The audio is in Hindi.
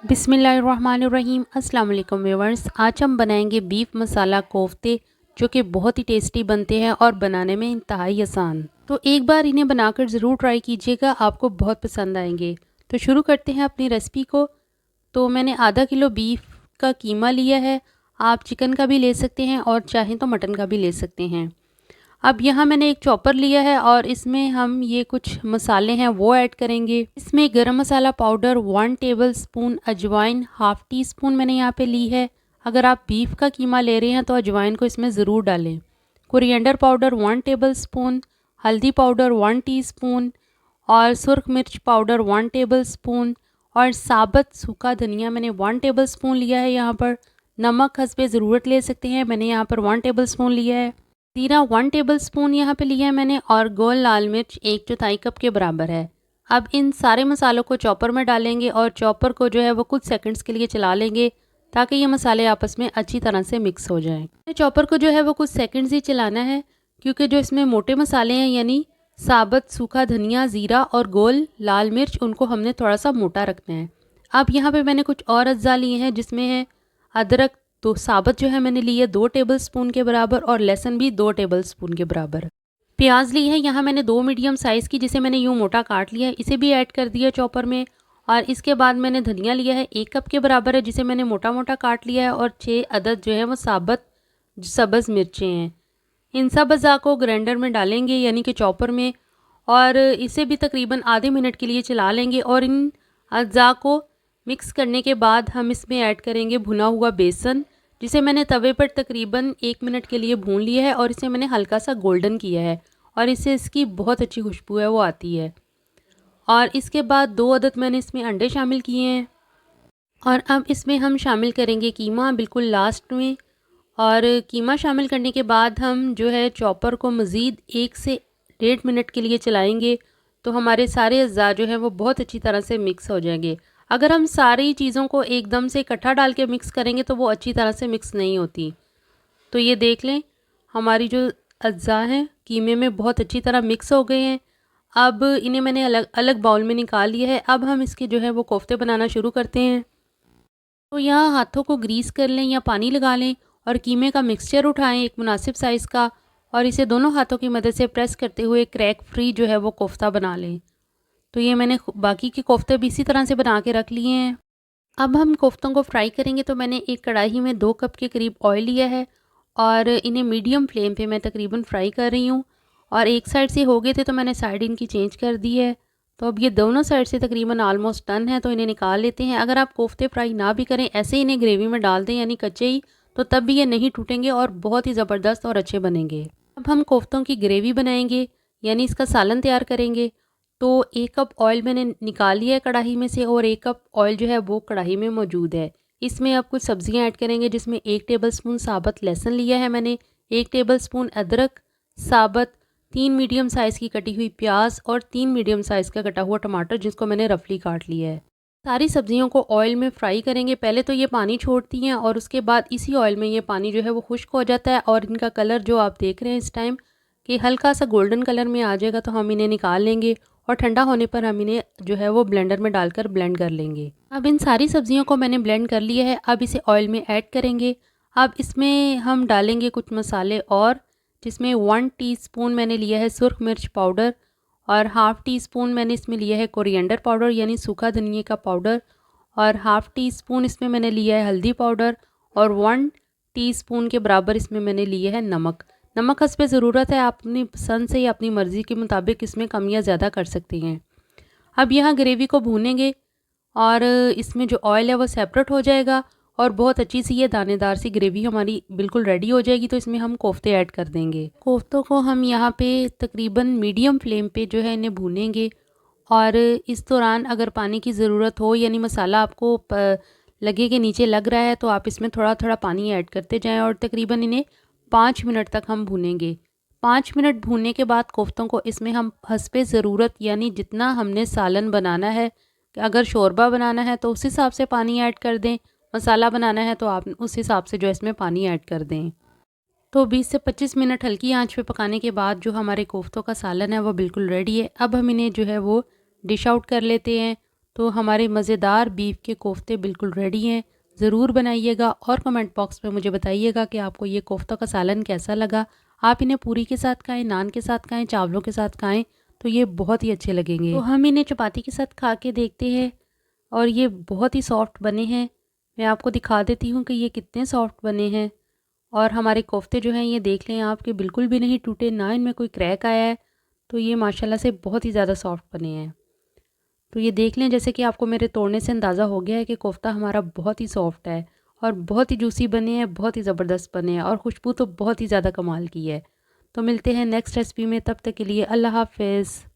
बिस्मिल्लाहिर्रहमानिर्रहीम। अस्सलाम वालेकुम व्यूअर्स। आज हम बनाएंगे बीफ मसाला कोफ्ते, जो कि बहुत ही टेस्टी बनते हैं और बनाने में इंतहाई आसान। तो एक बार इन्हें बनाकर ज़रूर ट्राई कीजिएगा, आपको बहुत पसंद आएंगे। तो शुरू करते हैं अपनी रेसिपी को। तो मैंने आधा किलो बीफ का कीमा लिया है। आप चिकन का भी ले सकते हैं और चाहें तो मटन का भी ले सकते हैं। अब यहाँ मैंने एक चॉपर लिया है और इसमें हम ये कुछ मसाले हैं वो ऐड करेंगे। इसमें गरम मसाला पाउडर 1 टेबल स्पून, अजवाइन हाफ़ टी स्पून मैंने यहाँ पे ली है। अगर आप बीफ का कीमा ले रहे हैं तो अजवाइन को इसमें ज़रूर डालें। कोरिएंडर पाउडर 1 टेबल स्पून, हल्दी पाउडर 1 टीस्पून और सुर्ख मिर्च पाउडर 1 टेबल स्पून और साबुत सूखा धनिया मैंने 1 टेबल स्पून लिया है यहाँ पर। नमक हस्बे ज़रूरत ले सकते हैं, मैंने यहाँ पर 1 टेबल स्पून लिया है। जीरा 1 टेबल स्पून यहाँ पे लिया है मैंने और गोल लाल मिर्च 1/4 कप के बराबर है। अब इन सारे मसालों को चॉपर में डालेंगे और चॉपर को जो है वो कुछ सेकंड्स के लिए चला लेंगे ताकि ये मसाले आपस में अच्छी तरह से मिक्स हो जाएं। चॉपर को जो है वो कुछ सेकंड्स ही चलाना है, क्योंकि जो इसमें मोटे मसाले हैं यानी साबुत सूखा धनिया, ज़ीरा और गोल लाल मिर्च, उनको हमने थोड़ा सा मोटा रखना है। अब यहाँ पे मैंने कुछ और अज्जा लिए हैं, जिसमें है अदरक तो साबुत जो है मैंने ली है 2 टेबल स्पून के बराबर और लहसुन भी 2 टेबल स्पून के बराबर। प्याज ली है यहाँ मैंने 2 मीडियम साइज़ की, जिसे मैंने यूँ मोटा काट लिया है, इसे भी ऐड कर दिया चॉपर में। और इसके बाद मैंने धनिया लिया है 1 कप के बराबर है, जिसे मैंने मोटा मोटा काट लिया है और 6 अदद जो है वो साबुत सब्ज़ मिर्चें हैं। इन सब अज़ा को ग्राइंडर में डालेंगे यानी कि चॉपर में, और इसे भी तकरीबन आधे मिनट के लिए चला लेंगे। और इन अज़ा को मिक्स करने के बाद हम इसमें ऐड करेंगे भुना हुआ बेसन, जिसे मैंने तवे पर तकरीबन 1 मिनट के लिए भून लिया है और इसे मैंने हल्का सा गोल्डन किया है और इससे इसकी बहुत अच्छी खुशबू है वो आती है। और इसके बाद 2 अदद मैंने इसमें अंडे शामिल किए हैं और अब इसमें हम शामिल करेंगे कीमा बिल्कुल लास्ट में। और कीमा शामिल करने के बाद हम जो है चॉपर को मज़ीद 1 से 1.5 मिनट के लिए चलाएंगे, तो हमारे सारे अज़्ज़ा जो हैं वो बहुत अच्छी तरह से मिक्स हो जाएंगे। अगर हम सारी चीज़ों को एकदम से इकट्ठा डाल के मिक्स करेंगे तो वो अच्छी तरह से मिक्स नहीं होती। तो ये देख लें, हमारी जो अज्जा हैं कीमे में बहुत अच्छी तरह मिक्स हो गए हैं। अब इन्हें मैंने अलग अलग बाउल में निकाल लिया है। अब हम इसके जो है वो कोफ्ते बनाना शुरू करते हैं। तो यहाँ हाथों को ग्रीस कर लें या पानी लगा लें और कीमे का मिक्सचर उठाएं एक मुनासिब साइज़ का, और इसे दोनों हाथों की मदद से प्रेस करते हुए क्रैक फ्री जो है वो कोफ्ता बना लें। तो ये मैंने बाकी के कोफ्ते भी इसी तरह से बना के रख लिए हैं। अब हम कोफ्तों को फ्राई करेंगे, तो मैंने एक कढ़ाई में 2 कप के करीब ऑयल लिया है और इन्हें मीडियम फ्लेम पे मैं तकरीबन फ्राई कर रही हूँ। और एक साइड से हो गए थे तो मैंने साइड इनकी चेंज कर दी है। तो अब ये दोनों साइड से तकरीबन ऑलमोस्ट डन है, तो इन्हें निकाल लेते हैं। अगर आप कोफ्ते फ्राई ना भी करें, ऐसे ही इन्हें ग्रेवी में डाल दें यानी कच्चे ही, तो तब भी ये नहीं टूटेंगे और बहुत ही ज़बरदस्त और अच्छे बनेंगे। अब हम कोफ्तों की ग्रेवी बनाएंगे यानी इसका सालन तैयार करेंगे। तो 1 कप ऑयल मैंने निकाल लिया है कढ़ाई में से और 1 कप ऑयल जो है वो कढ़ाई में मौजूद है। इसमें अब कुछ सब्जियां ऐड करेंगे, जिसमें 1 टेबलस्पून साबुत लहसुन लिया है मैंने, 1 टेबलस्पून अदरक साबुत, 3 मीडियम साइज़ की कटी हुई प्याज और 3 मीडियम साइज़ का कटा हुआ टमाटर, जिसको मैंने रफली काट लिया है। सारी सब्जियों को ऑयल में फ्राई करेंगे। पहले तो ये पानी छोड़ती हैं और उसके बाद इसी ऑयल में ये पानी जो है वो खुश्क हो जाता है और इनका कलर जो आप देख रहे हैं इस टाइम कि हल्का सा गोल्डन कलर में आ जाएगा, तो हम इन्हें निकाल लेंगे और ठंडा होने पर हम इन्हें जो है वो ब्लेंडर में डालकर ब्लेंड कर लेंगे। अब इन सारी सब्जियों को मैंने ब्लेंड कर लिया है। अब इसे ऑयल में ऐड करेंगे। अब इसमें हम डालेंगे कुछ मसाले और, जिसमें 1 टीस्पून मैंने लिया है सुर्ख मिर्च पाउडर और हाफ़ टी स्पून मैंने इसमें लिया है कोरिएंडर पाउडर यानी सूखा धनिया का पाउडर और हाफ़ टी स्पून इसमें मैंने लिया है हल्दी पाउडर और 1 टीस्पून के बराबर इसमें मैंने लिया है नमक। नमक हस्बे ज़रूरत है, आप अपनी पसंद से या अपनी मर्ज़ी के मुताबिक इसमें कम या ज़्यादा कर सकते हैं। अब यहाँ ग्रेवी को भूनेंगे और इसमें जो ऑयल है वो सेपरेट हो जाएगा और बहुत अच्छी सी ये दानेदार सी ग्रेवी हमारी बिल्कुल रेडी हो जाएगी। तो इसमें हम कोफ्ते ऐड कर देंगे। कोफ्तों को हम यहाँ पे तकरीबन मीडियम फ्लेम पे जो है इन्हें भूनेंगे और इस दौरान अगर पानी की ज़रूरत हो यानी मसाला आपको लगे कि नीचे लग रहा है, तो आप इसमें थोड़ा थोड़ा पानी ऐड करते जाएं और तकरीबन इन्हें 5 मिनट तक हम भूनेंगे। 5 मिनट भूनने के बाद कोफ्तों को इसमें हम हस्बे ज़रूरत यानी जितना हमने सालन बनाना है, अगर शोरबा बनाना है तो उस हिसाब से पानी ऐड कर दें, मसाला बनाना है तो आप उस हिसाब से जो है इसमें पानी ऐड कर दें। तो 20 से 25 मिनट हल्की आंच पे पकाने के बाद जो हमारे कोफ्तों का सालन है वो बिल्कुल रेडी है। अब हम इन्हें जो है वो डिश आउट कर लेते हैं। तो हमारे मज़ेदार बीफ के कोफ्ते बिल्कुल रेडी हैं। ज़रूर बनाइएगा और कमेंट बॉक्स में मुझे बताइएगा कि आपको ये कोफ्ता का सालन कैसा लगा। आप इन्हें पूरी के साथ खाएँ, नान के साथ खाएँ, चावलों के साथ खाएँ तो ये बहुत ही अच्छे लगेंगे। तो हम इन्हें चपाती के साथ खा के देखते हैं और ये बहुत ही सॉफ्ट बने हैं। मैं आपको दिखा देती हूँ कि ये कितने सॉफ्ट बने हैं। और हमारे कोफ्ते जो हैं ये देख लें आप कि बिल्कुल भी नहीं टूटे, ना इनमें कोई क्रैक आया है। तो ये माशाल्लाह से बहुत ही ज़्यादा सॉफ्ट बने हैं। तो ये देख लें जैसे कि आपको मेरे तोड़ने से अंदाज़ा हो गया है कि कोफ्ता हमारा बहुत ही सॉफ्ट है और बहुत ही जूसी बने हैं, बहुत ही ज़बरदस्त बने हैं और खुशबू तो बहुत ही ज़्यादा कमाल की है। तो मिलते हैं नेक्स्ट रेसिपी में, तब तक के लिए अल्लाह हाफ़िज़।